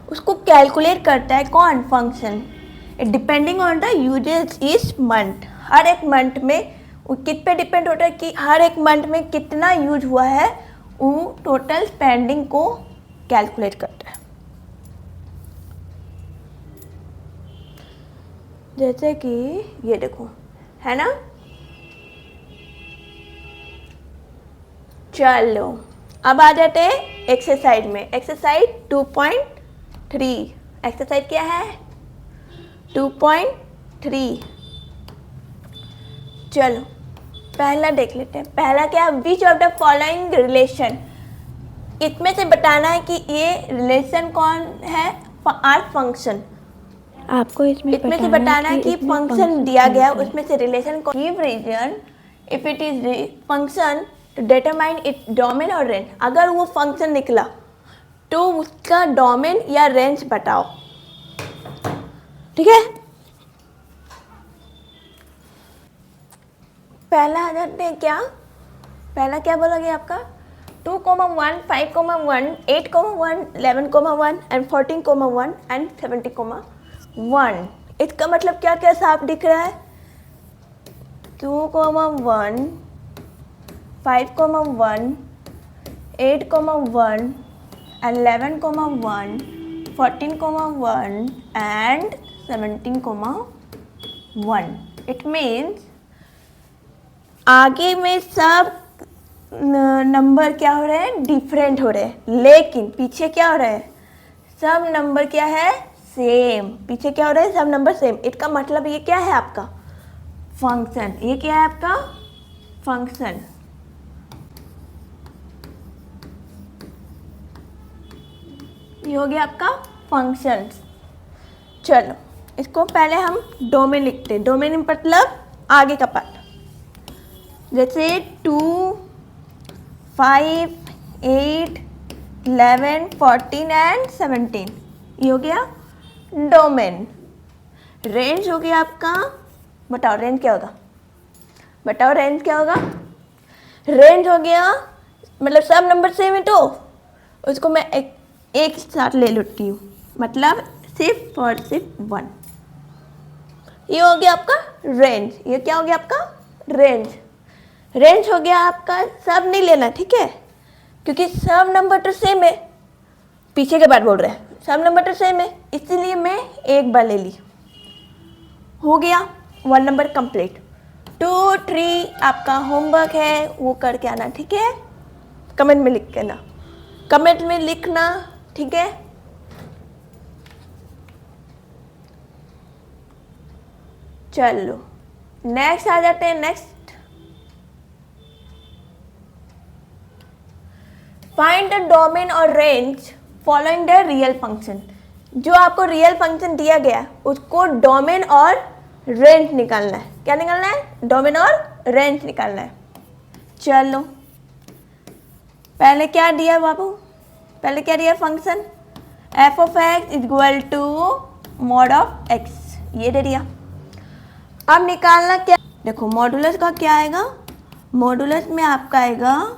उसको कैलकुलेट करता है कौन, function. Depending on the usage इस मंथ, हर एक मंथ में कित पे डिपेंड होता है कि हर एक मंथ में कितना यूज हुआ है, वो टोटल स्पेंडिंग को कैलकुलेट करता है। जैसे कि ये देखो, है ना। चलो अब आ जाते हैं एक्सरसाइज में। एक्सरसाइज 2.3। एक्सरसाइज क्या है, 2.3। चलो पहला देख लेते हैं। पहला क्या, which of the following relation, इसमें से बताना है कि ये रिलेशन कौन है, आर फंक्शन। आपको इसमें से बताना है कि फंक्शन दिया गया उसमें से रिलेशन को। Give reason if it is function to determine it domain और रेंज। अगर वो फंक्शन निकला तो उसका डोमेन या रेंज बताओ, ठीक है। पहला आ जाते हैं क्या, पहला क्या बोलोगे आपका 2,1, 5,1, 8,1, 11,1 एंड 14,1 एंड 70,1। इसका मतलब क्या क्या साफ दिख रहा है, 2,1, 5,1, 8,1 and 11,1, 14,1 and 17,1। It means आगे में सब नंबर क्या हो रहे हैं, डिफरेंट हो रहे हैं, लेकिन पीछे क्या हो रहा है, सब नंबर क्या है, सेम। पीछे क्या हो रहा है, सब नंबर सेम। इसका मतलब ये क्या है आपका फंक्शन, ये क्या है आपका फंक्शन। ये हो गया आपका फंक्शन। चलो इसको पहले हम डोमेन लिखते हैं। डोमेन मतलब आगे का पार्ट, जैसे 2, 5, 8, 11, 14 एंड 17। ये हो गया डोमेन। रेंज हो गया आपका, बताओ रेंज क्या होगा, बताओ रेंज क्या होगा। रेंज हो गया मतलब सब नंबर सेम है तो उसको मैं एक साथ ले लेती हूँ, मतलब सिर्फ और सिर्फ 1। ये हो गया आपका रेंज। ये क्या हो गया आपका रेंज। रेंज हो गया आपका, सब नहीं लेना, ठीक है, क्योंकि सब नंबर तो सेम है। पीछे के बाद बोल रहे हैं सब नंबर तो सेम है, इसलिए मैं एक बार ले ली। हो गया 1 नंबर कंप्लीट। 2, 3 आपका होमवर्क है, वो करके आना, ठीक है। कमेंट में लिख के ना, कमेंट में लिखना, ठीक है। चलो नेक्स्ट आ जाते हैं। नेक्स्ट, फाइंड द डोमेन और range following the real function. जो आपको रियल फंक्शन दिया गया उसको डोमेन और रेंज निकालना है। क्या निकालना है? डोमेन और रेंज निकालना है। चलो पहले क्या दिया बाबू, पहले क्या दिया function, F of x equal to mod of X, ये दे दिया। अब निकालना क्या, देखो मॉडुलस का क्या आएगा, मॉडुलस में आपका आएगा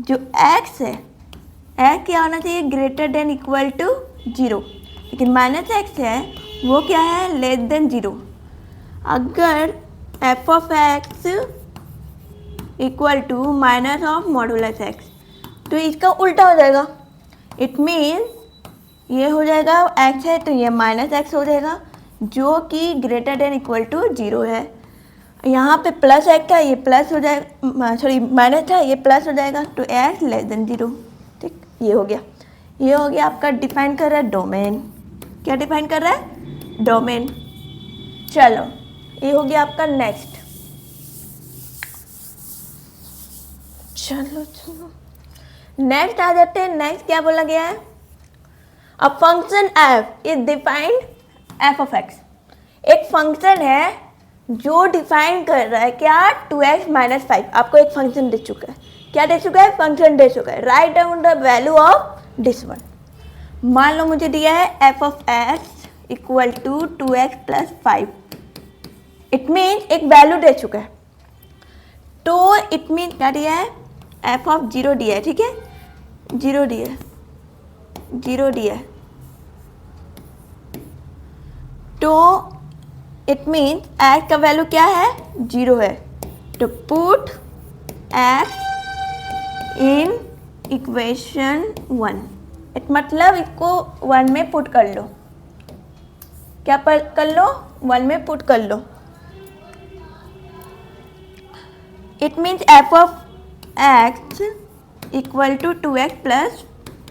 जो x है, x क्या होना चाहिए, ग्रेटर देन इक्वल टू 0, लेकिन माइनस एक्स है वो क्या है, लेस देन 0। अगर F of x equal to minus of modulus X, तो इसका उल्टा हो जाएगा। इट मीन्स ये हो जाएगा x है तो ये माइनस एक्स हो जाएगा, जो कि ग्रेटर देन इक्वल टू 0 है। यहाँ पे प्लस एक्स है, ये प्लस हो जाएगा, सॉरी माइनस है, ये प्लस हो जाएगा, तो एक्स लेस देन 0। ठीक, ये हो गया। ये हो गया आपका डिफाइन कर रहा है डोमेन। क्या डिफाइन कर रहा है? डोमेन। चलो ये हो गया आपका नेक्स्ट। चलो नेक्स्ट आ जाते हैं। नेक्स्ट क्या बोला गया है, a function F is defined F of x. एक फंक्शन है जो डिफाइन कर रहा है क्या, 2x माइनस 5। आपको एक फंक्शन दे चुका है, क्या दे चुका है, फंक्शन दे चुका है। Write down the value of this one. मान लो मुझे दिया है F of x equal to 2x plus 5। It means एक वैल्यू दे चुका है, तो इट मीन्स क्या दिया है, एफ ऑफ 0 दिया है, ठीक है, 0 दिया है, 0 दिया है, तो इट मीन्स एक्स का वैल्यू क्या है, 0 है। तो पुट एक्स इन इक्वेशन 1। मतलब इसको 1 में पुट कर लो। क्या कर लो, 1 में पुट कर लो। It means F of x equal to 2x plus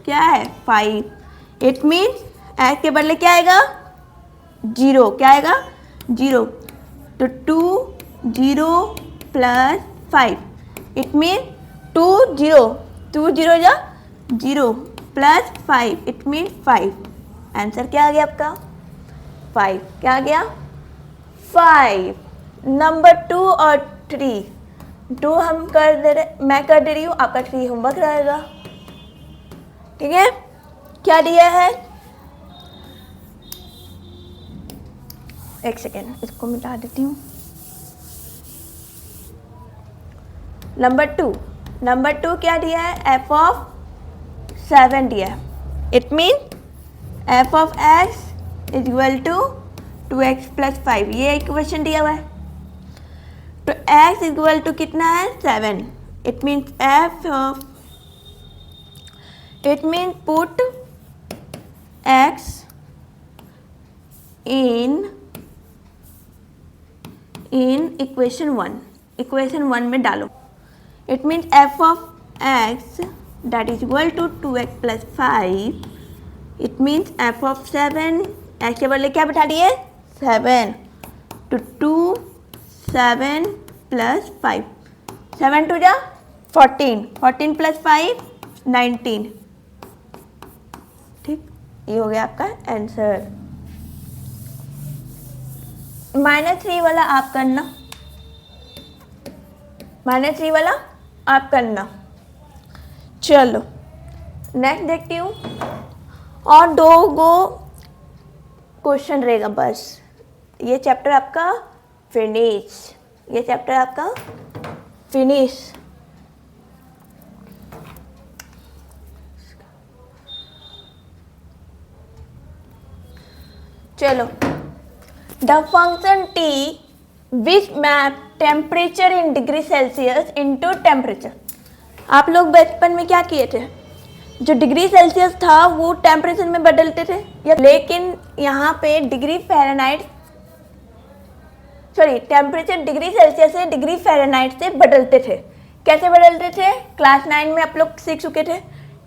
क्या है 5। इट मीन्स एक्स के बदले क्या आएगा, 0। क्या आएगा, 0। तो 2 0 प्लस 5, इट मीन 2 0 या 0 प्लस 5, इट मीन 5। आंसर क्या आ गया आपका, 5। क्या आ गया, 5। नंबर 2 और 3, 2 हम कर दे रहे, मैं कर दे रही हूँ, आपका 3 होमवर्क रहेगा, ठीक है। क्या दिया है, एक सेकेंड इसको मिटा देती हूँ। नंबर 2 क्या दिया है, एफ ऑफ 7 दिया है। It mean f of x is equal to 2x plus 5, ये इक्वेशन दिया हुआ है। तो x इक्वल टू कितना है, 7। It means F of, it means put x in equation 1। Equation 1 में डालो। It means F of x that is equal to 2x plus 5। It means F of 7, x के बदले क्या बैठा दिए, 7। तो 2 7 प्लस 5, 7 2 जा 14, 14 प्लस 5 19। ठीक, ये हो गया आपका आंसर। -3 वाला आप करना, -3 वाला आप करना। चलो नेक्स्ट देखती हूँ, और 2 गो क्वेश्चन रहेगा बस। ये चैप्टर आपका फिनिश, ये चैप्टर आपका फिनिश। चलो, the function t which map temperature in degree Celsius into temperature. आप लोग बचपन में क्या किए थे, जो डिग्री सेल्सियस था वो टेम्परेचर में बदलते थे या, लेकिन यहाँ पे degree Fahrenheit, sorry, temperature degree Celsius से डिग्री फ़ारेनहाइट से बदलते थे। कैसे बदलते थे? क्लास 9 में आप लोग सीख चुके थे।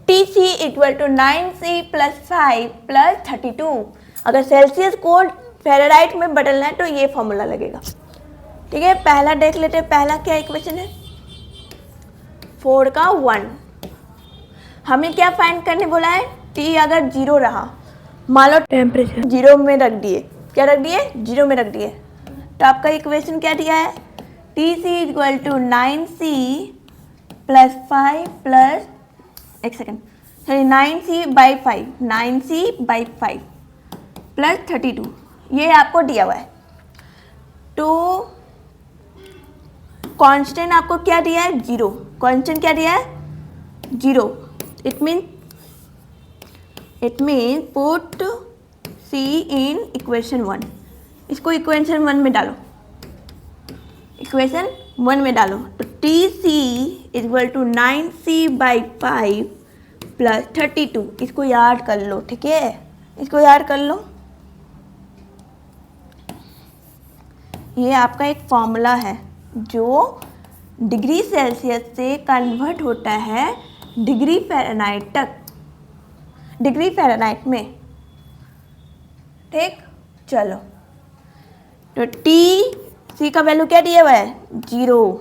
TC equal to 9C plus 5 plus 32। अगर सेल्सियस को फ़ारेनहाइट में बदलना है तो ये फॉर्मूला लगेगा। ठीक है, पहला देख लेते हैं। पहला क्या इक्वेशन है? 4 का 1। हमें क्या फाइंड करने बोला है? T अगर 0 रहा, मान लो टेम्परेचर 0 में रख दिए, क्या रख दिए? 0 में रख दिए, तो आपका इक्वेशन क्या दिया है? TC equal to 9C plus 5 plus, एक second, sorry, 9C by 5, 9C by 5 plus 32, ये आपको दिया हुआ है। तो कांस्टेंट आपको क्या दिया है? 0। कांस्टेंट क्या दिया है? 0। It mean put C in equation 1। इसको इक्वेशन 1 में डालो, इक्वेशन 1 में डालो, तो TC equal to 9C by 5 plus 32। इसको याद कर लो, ठीक है, इसको याद कर लो। ये आपका एक फॉर्मूला है जो डिग्री सेल्सियस से कन्वर्ट होता है डिग्री फ़ारेनहाइट तक, डिग्री फ़ारेनहाइट में। ठीक, चलो, तो TC का वैल्यू क्या दिया हुआ है? 0।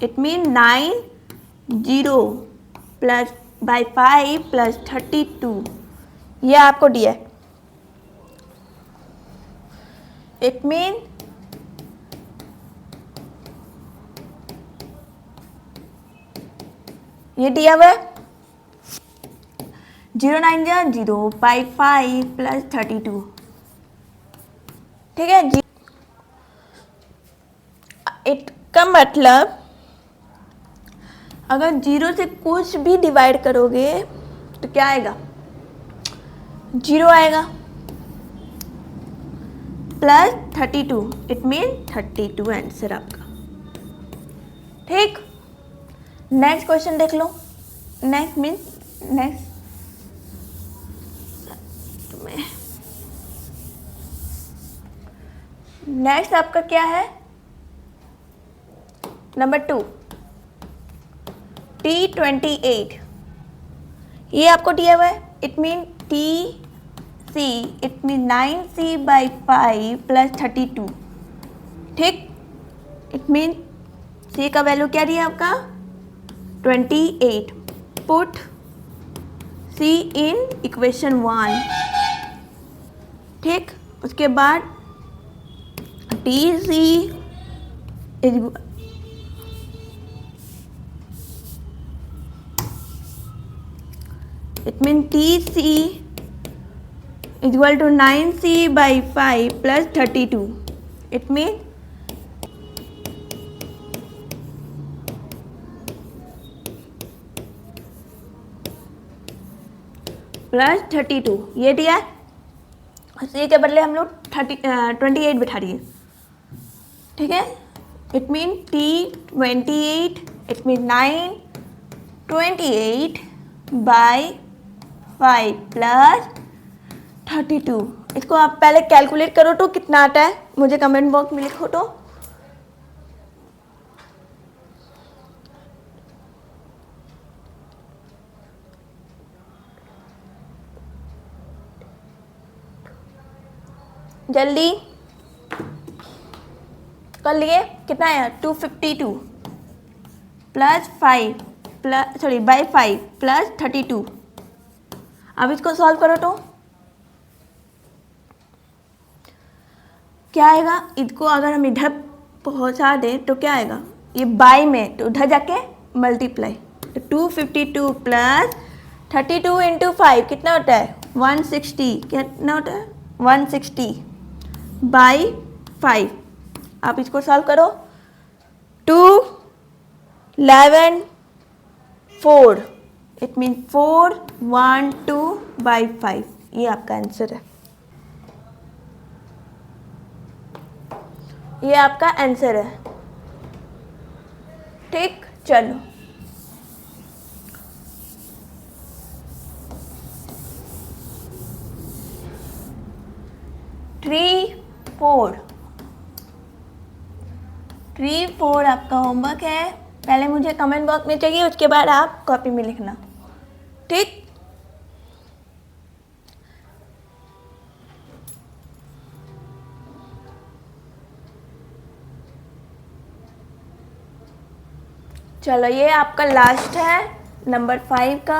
It mean 90 plus by 5 plus 32, ये आपको दिया है। इट मीन ये दिया हुआ है 0 9 जा 0 बाई 5 प्लस 32। ठीक है जी, इसका मतलब अगर 0 से कुछ भी डिवाइड करोगे तो क्या आएगा? 0 आएगा प्लस 32, इट मीन 32 आंसर आपका। ठीक, नेक्स्ट क्वेश्चन देख लो। नेक्स्ट मीन्स नेक्स्ट आपका क्या है? नंबर 2, T28, ये आपको दिया हुआ है। It mean TC, it mean 9C by 5 plus 32। ठीक, इट मीन C का वैल्यू क्या दिया आपका? 28। Put C in equation 1। ठीक, उसके बाद TC it mean TC equal to 9C by 5 plus 32। It mean plus 32, ये दिया है। C के बदले हम लोग 28 बिठा दिए। ठीक है, it mean T28, it mean 928 by 5 plus 32। इसको आप पहले कैलकुलेट करो तो कितना आता है, मुझे कमेंट बॉक्स में लिखो तो। जल्दी कर लिए, कितना है? 252 plus 5 plus, sorry, by 5 plus 32। अब इसको सॉल्व करो तो क्या आएगा? इसको अगर हम इधर पहुंचा दें तो क्या आएगा? ये बाई में, तो उधर जाके मल्टीप्लाई, तो 252 प्लस 32 इंटू 5 कितना होता है? 160। कितना होता है? 160 बाई 5। आप इसको सॉल्व करो। 2 11 4, इट मीन 412 बाई 5, ये आपका आंसर है। ये आपका आंसर है। ठीक, चलो 3 4 आपका होमवर्क है। पहले मुझे कमेंट बॉक्स में चाहिए, उसके बाद आप कॉपी में लिखना, ठीक। चलो ये आपका लास्ट है नंबर 5 का।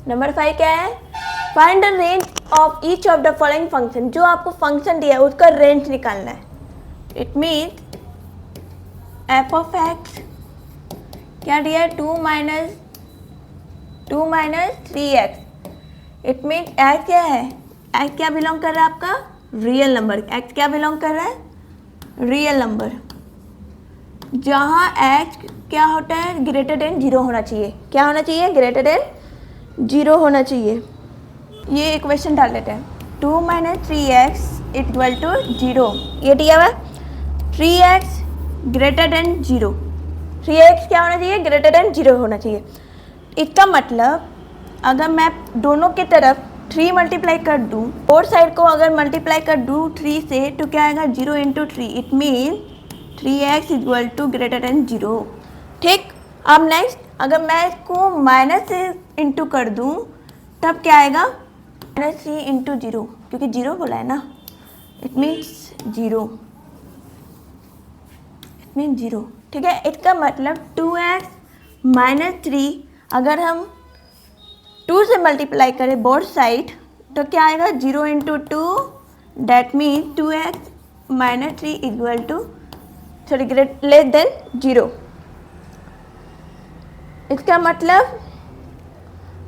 नंबर 5 क्या है? Find the range of each of the following function. जो आपको फंक्शन दिया है उसका रेंज निकालना है। It means F of X क्या दिया है? 2 minus 3x। It means x क्या है? एक्स क्या बिलोंग कर रहा है? आपका रियल नंबर। एक्स क्या बिलोंग कर रहा है? Real number. जहाँ एक्स क्या होता है? ग्रेटर देन 0 होना चाहिए। क्या होना चाहिए? ग्रेटर देन 0 होना चाहिए। ये इक्वेशन डाल देते हैं। 2 माइनस 3x इक्वल टू 0। ये दिया हुआ 3x ग्रेटर देन 0। 3x क्या होना चाहिए? ग्रेटर देन 0 होना चाहिए। इसका मतलब अगर मैं दोनों की तरफ 3 मल्टीप्लाई कर दूँ, और साइड को अगर मल्टीप्लाई कर दूँ 3 से, तो क्या आएगा? 0 into 3। It mean 3x equal to greater than 0, ठीक। अब नेक्स्ट अगर मैं इसको माइनस से इंटू कर दूँ तब क्या आएगा? -3 इंटू 0, क्योंकि 0 बोला है ना। It means 0। ठीक है। इसका मतलब 2x माइनस 3 अगर हम 2 से मल्टीप्लाई करें बोथ साइड तो क्या आएगा? 0 into 2, that means 2x minus 3 equal to less than 0। इसका मतलब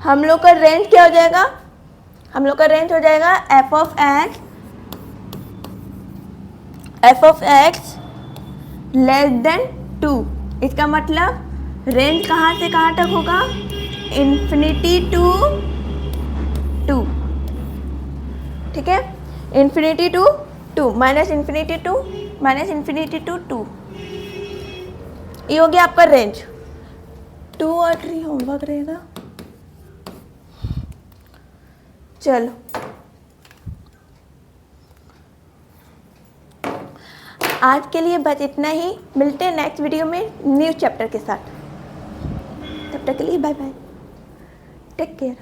हम लोग का रेंज क्या हो जाएगा? हम लोग का रेंज हो जाएगा F of x less than 2। इसका मतलब रेंज कहाँ से कहाँ तक होगा? इन्फिनिटी टू 2, ठीक है। Infinity to 2 minus infinity to 2। ये हो गया आपका रेंज। 2 और 3 होमवर्क रहेगा। चलो आज के लिए बस इतना ही। मिलते हैं नेक्स्ट वीडियो में न्यू चैप्टर के साथ। तब तक के लिए बाय बाय, टेक केयर।